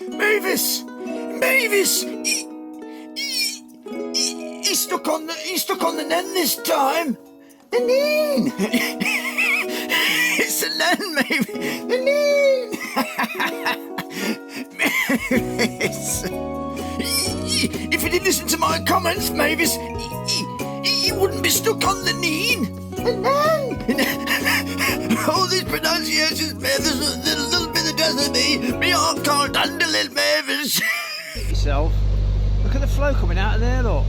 Mavis! Mavis! He's stuck on the Nene this time. The Nene! It's the Nene, Mavis! The Nene! Mavis! If you did listen to my comments, Mavis, you wouldn't be stuck on the Nene. The Nene! All these pronunciations, Mavis, a little bit of death of me. Me heart can't handle it, Mavis. Yourself. Look at the flow coming out of there, look.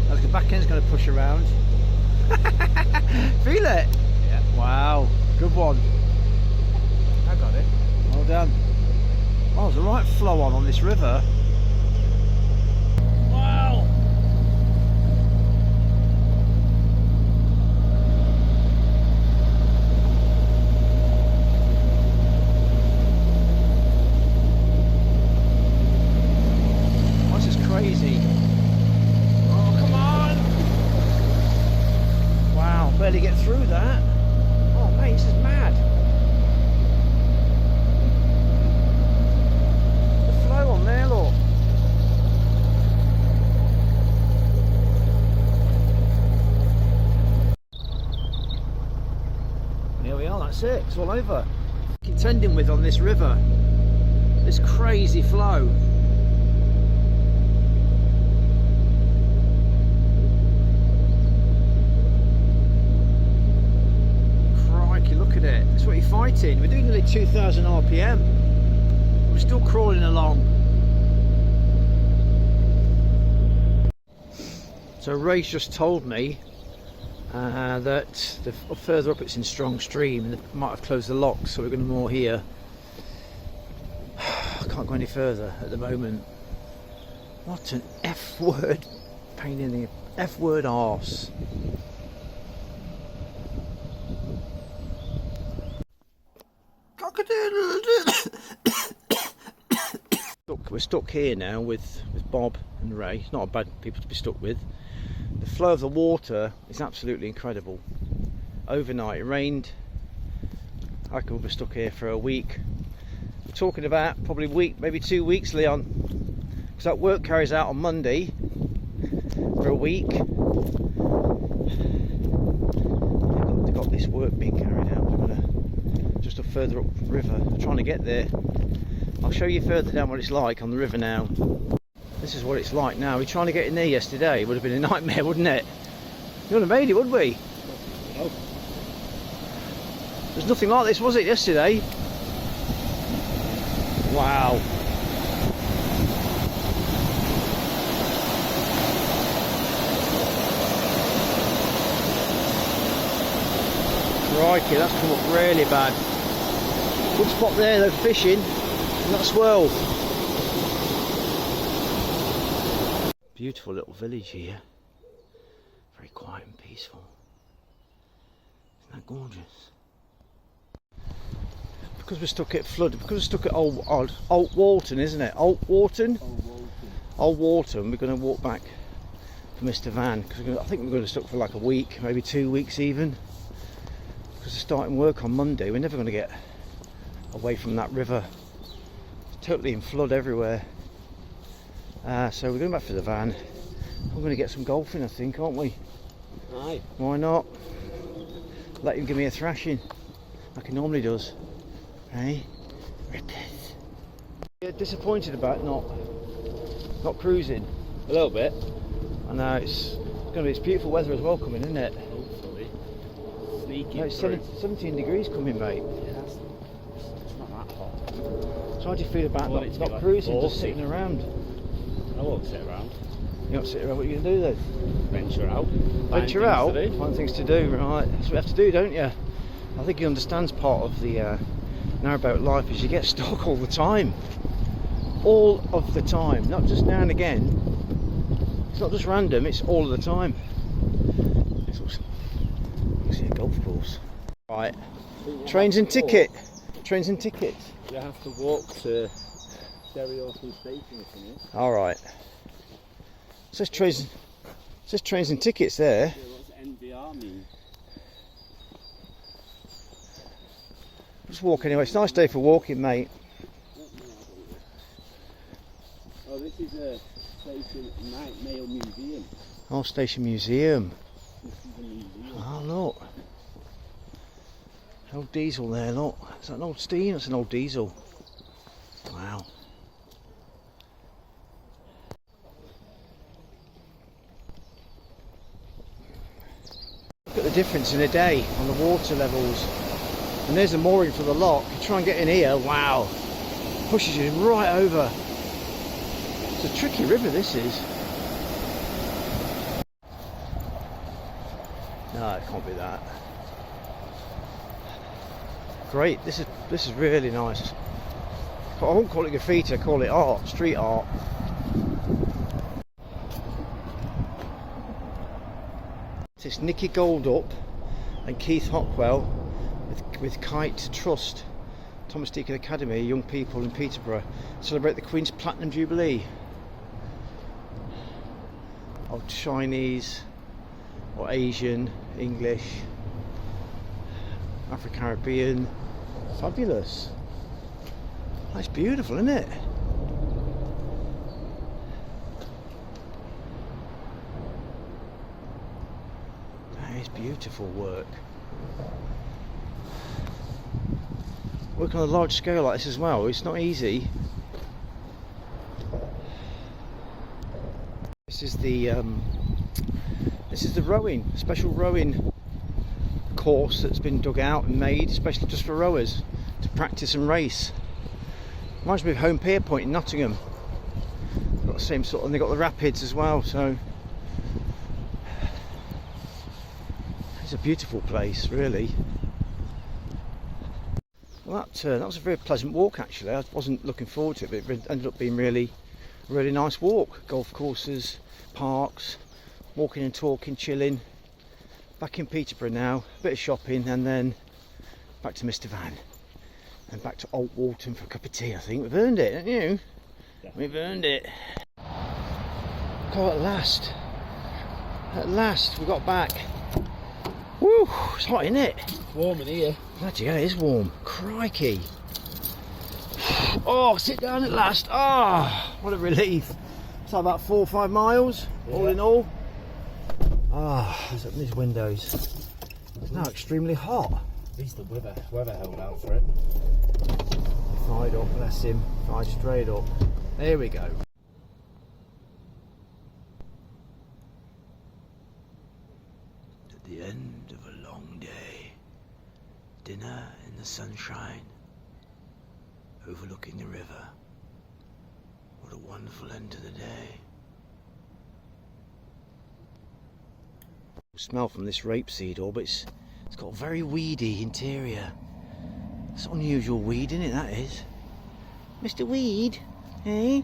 Look, the back end's going to push around. Feel it? Yeah. Wow. Good one. I got it. Well done. Oh, there's a right flow on this river. Wow. This is crazy. Oh, come on. Wow, barely get through that. Oh, mate, this is mad. The flow on there, look. And here we are, that's it, it's all over. Contending with on this river, this crazy flow. Look at it, that's what you're fighting. We're doing nearly 2,000 RPM. We're still crawling along. So Ray's just told me that further up it's in strong stream and they might have closed the locks, so we're going to moor here. I can't go any further at the moment. What an F word, pain in the F word arse. We're stuck here now with Bob and Ray. It's not a bad people to be stuck with. The flow of the water is absolutely incredible. Overnight it rained. I reckon we'll be stuck here for a week. We're talking about probably a week, maybe 2 weeks, Leon, because that work carries out on Monday for a week. They've got this work being carried out. We're gonna just a further up river. We're trying to get there. I'll show you further down what it's like on the river now. This is what it's like now. We're trying to get in there yesterday. It would have been a nightmare, wouldn't it? We wouldn't have made it, would we? No. There's nothing like this, was it, yesterday? Wow. Crikey, that's come up really bad. Good spot there though for fishing. That swirl. Beautiful little village here. Very quiet and peaceful. Isn't that gorgeous? Because we're stuck at flood, because we're stuck at Old Walton, isn't it? Old Walton? Old Walton. We're going to walk back for Mr. Van, because I think we're going to stuck for like a week, maybe 2 weeks even. Because we're starting work on Monday. We're never going to get away from that river. Totally in flood everywhere. So we're going back for the van. We're going to get some golfing, I think, aren't we? Aye. Why not? Let him give me a thrashing like he normally does. Hey? Rippers. Yeah, disappointed about not cruising. A little bit. I know it's beautiful weather as well coming, isn't it? Hopefully. Sneaky. No, it's 17 degrees coming, mate. Yeah, it's not that hot. So how do you feel about not cruising, just sitting around? I won't sit around. You won't sit around, what are you going to do then? Venture out. Venture out? Find things to do, right. That's what you have to do, don't you? I think he understands part of the narrowboat life is you get stuck all the time. All of the time, not just now and again. It's not just random, it's all of the time. It's also, you see a golf course. Right, trains and ticket. Trains and tickets. You have to walk to Station Station, isn't it? Alright. Says trains and tickets there. Yeah, what's NBR mean? Just walk anyway, it's a nice day for walking, mate. Oh, this is a station mail museum. Oh, Station Museum. This is a museum. Oh, look. Old diesel there, look. Is that an old steam? That's an old diesel. Wow. Look at the difference in a day on the water levels. And there's the mooring for the lock. You try and get in here, wow. Pushes you right over. It's a tricky river, this is. No, it can't be that. Great, this is really nice. I won't call it graffiti, I call it art, street art. It's Nicky Goldup and Keith Hockwell with Kite Trust, Thomas Deacon Academy, young people in Peterborough, celebrate the Queen's Platinum Jubilee. Oh, Chinese or Asian, English, Afro-Caribbean. Fabulous. That's beautiful, isn't it? That is beautiful work. Work on a large scale like this as well, it's not easy. This is the rowing, special rowing course that's been dug out and made especially just for rowers to practice and race. Reminds me of Home Pier Point in Nottingham. Got the same sort, and they got the rapids as well. So it's a beautiful place, really. Well, that was a very pleasant walk actually. I wasn't looking forward to it, but it ended up being really nice walk. Golf courses, parks, walking and talking, chilling. Back in Peterborough now, a bit of shopping, and then back to Mr. Van, and back to Old Walton for a cup of tea. I think we've earned it, haven't you? Yeah. We've earned it. God, at last we got back. Woo! It's hot, isn't it? It's warm in here. Bloody hell, it is warm. Crikey! Oh, sit down at last. Ah, what a relief. It's like about 4 or 5 miles, yeah, all in all. Ah, let's open these windows. It's now extremely hot. At least the weather held out for it. Fired up, bless him. Fired straight up. There we go. At the end of a long day, dinner in the sunshine, overlooking the river. What a wonderful end to the day. Smell from this rapeseed orb, it's got a very weedy interior. It's unusual weed, isn't it, that is? Mr. Weed, eh?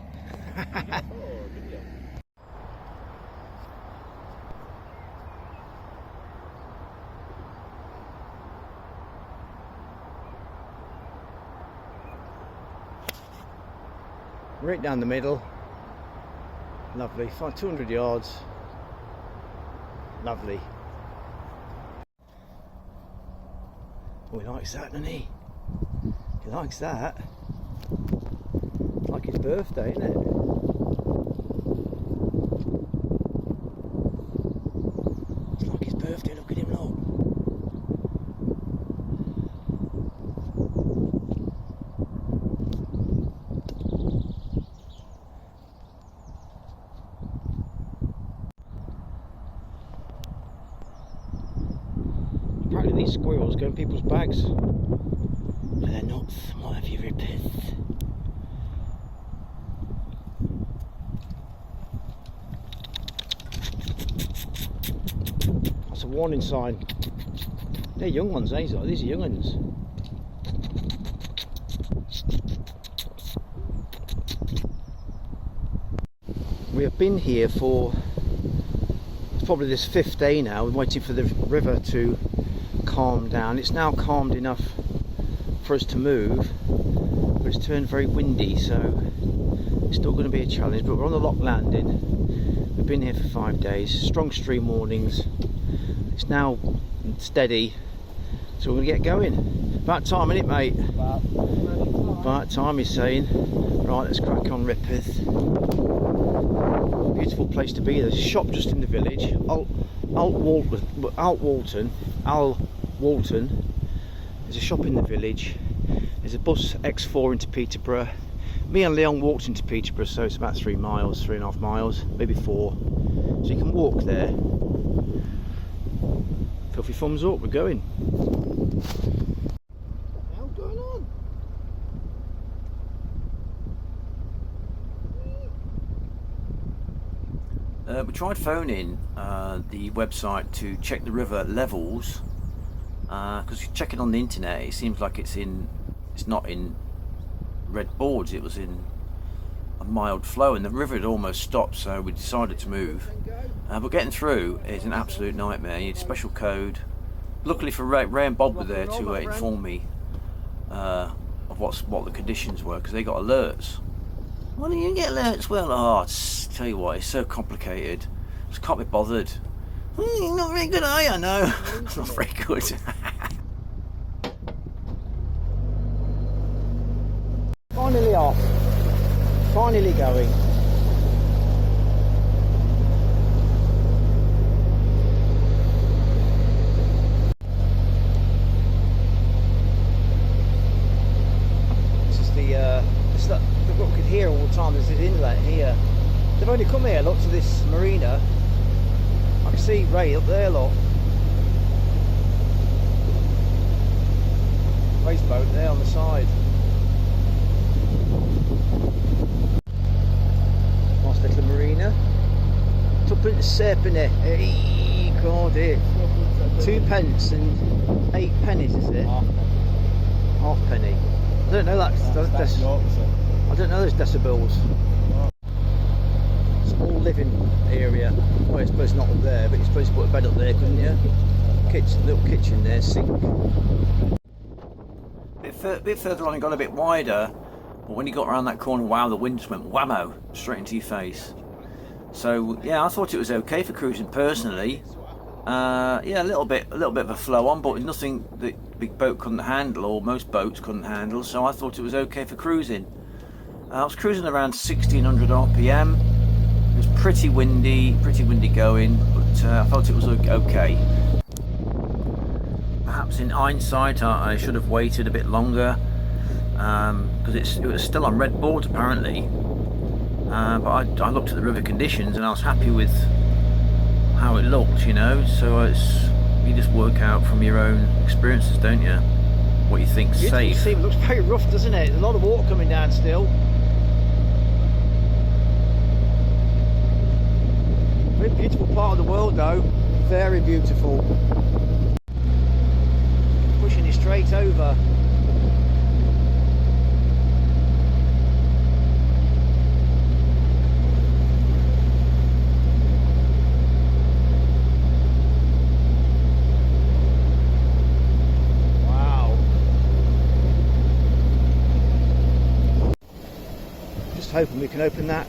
Right down the middle. Lovely, 200 yards. Lovely. Oh, he likes that, doesn't he? He likes that. It's like his birthday, isn't it? It's like his birthday, look at him, look. Apparently these squirrels go in people's bags for their nuts. What have you repeat? That's a warning sign. They're young ones, eh? These are young ones. We have been here for probably this 5th day now. We're waiting for the river to calm down. It's now calmed enough for us to move, but it's turned very windy, so it's still going to be a challenge. But we're on the lock landing. We've been here for 5 days. Strong stream warnings. It's now steady. So we're going to get going. About time, innit, mate? About time, he's saying. Right, let's crack on, Rippeth. Beautiful place to be. There's a shop just in the village. Walton. There's a shop in the village. There's a bus X4 into Peterborough. Me and Leon walked into Peterborough, so it's about 3 miles, 3.5 miles, maybe 4. So you can walk there. Filthy thumbs up, we're going. What's going on? We tried phoning the website to check the river levels, because you check it on the internet, it seems like it's not in red boards, it was in a mild flow, and the river had almost stopped, so we decided to move. But getting through is an absolute nightmare. You need a special code. Luckily for Ray and Bob were there to inform me of what the conditions were, because they got alerts. Why do you get alerts? Well, tell you what, it's so complicated. I just can't be bothered. You're not very good, are you? No, it's not very good. Finally off. Finally going. This is the what we could hear all the time. There's this inlet here. They've only come here, look, to this marina. I can see Ray up there, look. Ray's boat there on the side. Nice little marina. Tuppence serpent. Hey, God, it. 2 pence and 8 pennies, is it? Half penny. I don't know that. I don't know those decibels. It's all living area. Well, I suppose not up there, but you're supposed to put a bed up there, couldn't you? Little kitchen there, sink. A bit further on, it got a bit wider, but when you got around that corner, wow, the wind just went whammo straight into your face. So yeah, I thought it was okay for cruising personally. Yeah, a little bit of a flow on, but nothing that big boat couldn't handle, or most boats couldn't handle. So I thought it was okay for cruising. I was cruising around 1600 RPM. It was pretty windy going, but I felt it was okay. Perhaps in hindsight, I should have waited a bit longer, because it was still on red boards apparently. But I looked at the river conditions and I was happy with how it looked, you know. So you just work out from your own experiences, don't you? What you think's safe. It looks very rough, doesn't it? There's a lot of water coming down still. Very beautiful part of the world, though. Very beautiful. Pushing it straight over. Hoping we can open that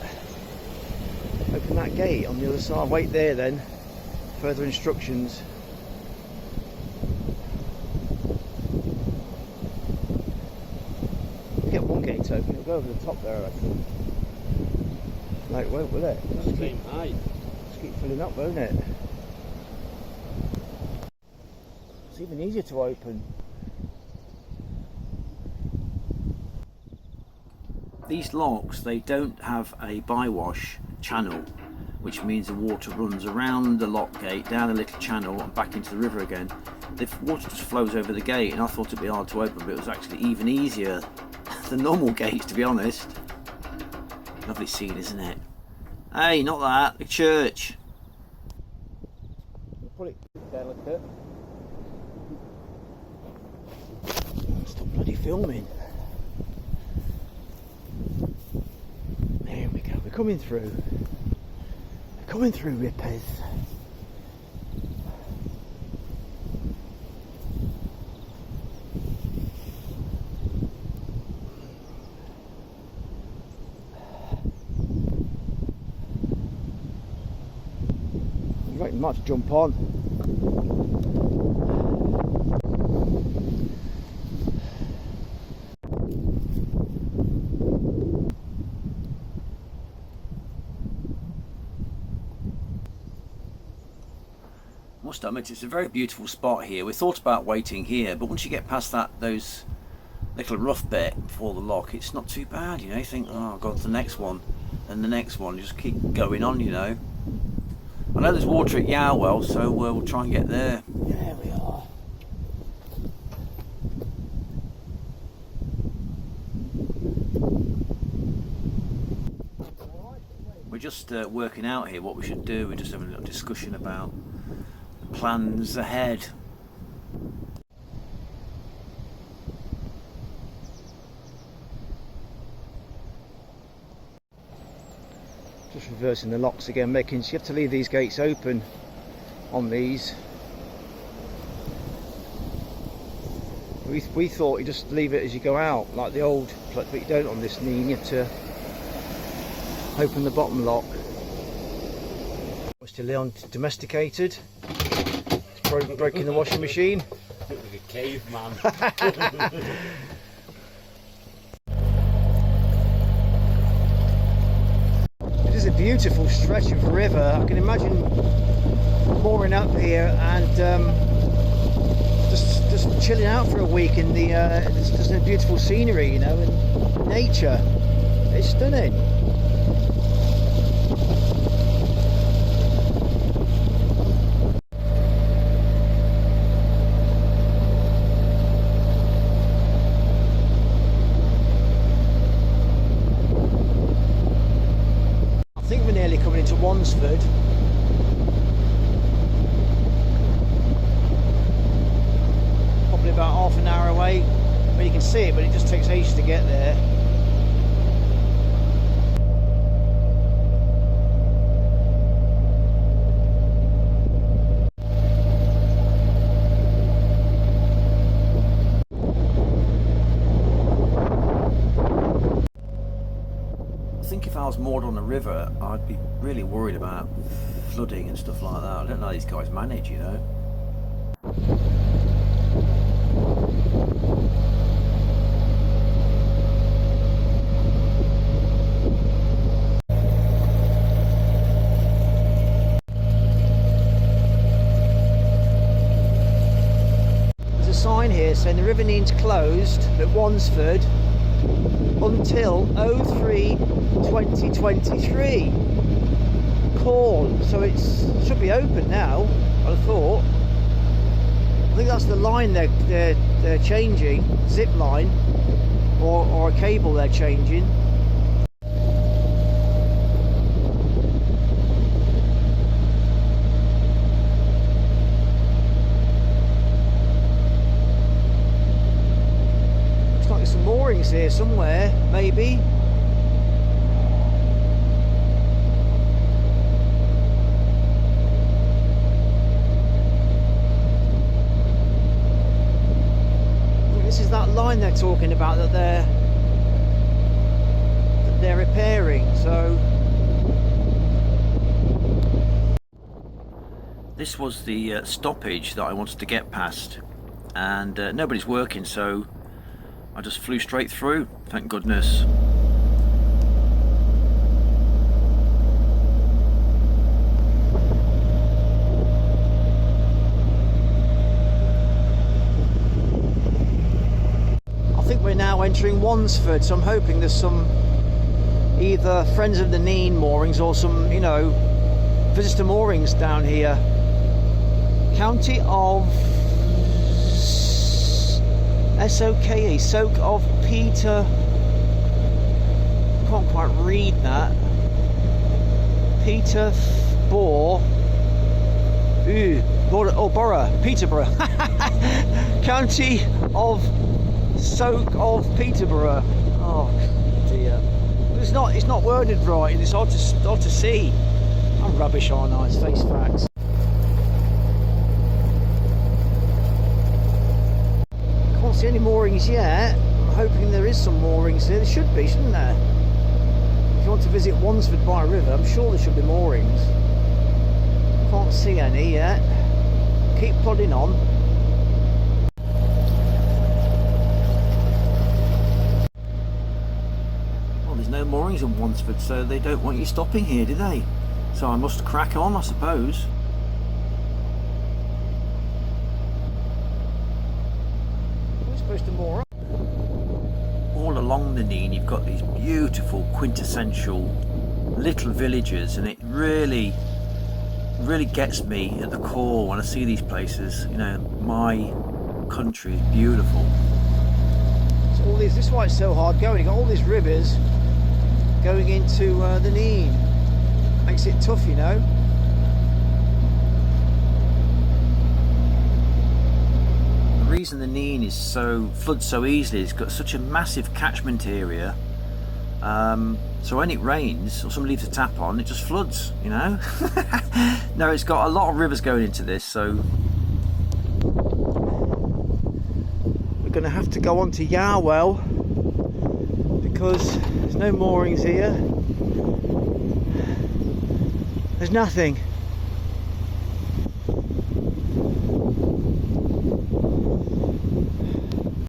gate on the other side. Wait there then, further instructions. We'll get one gate open, it'll go over the top there I reckon. No, it won't, will it? Just keep filling up, won't it? It's even easier to open. These locks, they don't have a bywash channel, which means the water runs around the lock gate, down a little channel and back into the river again. The water just flows over the gate, and I thought it'd be hard to open, but it was actually even easier than normal gates, to be honest. Lovely scene, isn't it? Hey, not that, the church. Put it delicate. Stop bloody filming. There we go, we're coming through. We're coming through, Rippeth. You might jump on. Must admit, it's a very beautiful spot here. We thought about waiting here, but once you get past those little rough bit before the lock, it's not too bad, you know. You think, oh, I've got the next one and the next one, just keep going on, you know. I know there's water at Yarwell, so we'll try and get there. There we are. We're just working out here what we should do. We're just having a little discussion about the plans ahead. Just reversing the locks again, making sure you have to leave these gates open on these. We thought you just leave it as you go out, like the old, but you don't on this Nene. You have to open the bottom lock. We're still on domesticated. It's breaking the washing machine. Look like a caveman. It is a beautiful stretch of river. I can imagine mooring up here and just chilling out for a week in the just a beautiful scenery, you know, and nature. It's stunning. I think we're nearly coming into Wansford. Probably about half an hour away. Well, you can see it, but it just takes ages to get there. I think if I was moored on a river, I'd be really worried about flooding and stuff like that. I don't know how these guys manage, you know. There's a sign here saying the River Nene's closed at Wansford until 03/2023. Call, so it should be open now. I thought. I think that's the line they're changing, zip line, or a cable they're changing. Looks like there's some moorings here somewhere, maybe. This is that line they're talking about that they're repairing. So This was the stoppage that I wanted to get past, and nobody's working, so I just flew straight through, thank goodness. I think we're now entering Wansford, so I'm hoping there's some either Friends of the Nene moorings or some, you know, visitor moorings down here. County of SOKE, Soak of Peter. Can't quite read that. Peter Borough. Borough, Peterborough. County of Soak of Peterborough. Oh dear. It's not worded right, and it's hard to see. I'm rubbish, aren't I? It's face facts. Can't see any moorings yet. I'm hoping there is some moorings here. There should be, shouldn't there? If you want to visit Wansford by a river, I'm sure there should be moorings. Can't see any yet. Keep plodding on. Well, there's no moorings in Wansford, so they don't want you stopping here, do they? So I must crack on, I suppose. the Nene you've got these beautiful quintessential little villages, and it really gets me at the core when I see these places. You know, my country is beautiful. So all these, this is why it's so hard going. You've got all these rivers going into the Nene. Makes it tough, you know. The reason the Nene is floods so easily is it's got such a massive catchment area. So when it rains or somebody leaves a tap on, it just floods, you know. No, it's got a lot of rivers going into this, so We're going to have to go on to Yarwell because there's no moorings here. There's nothing.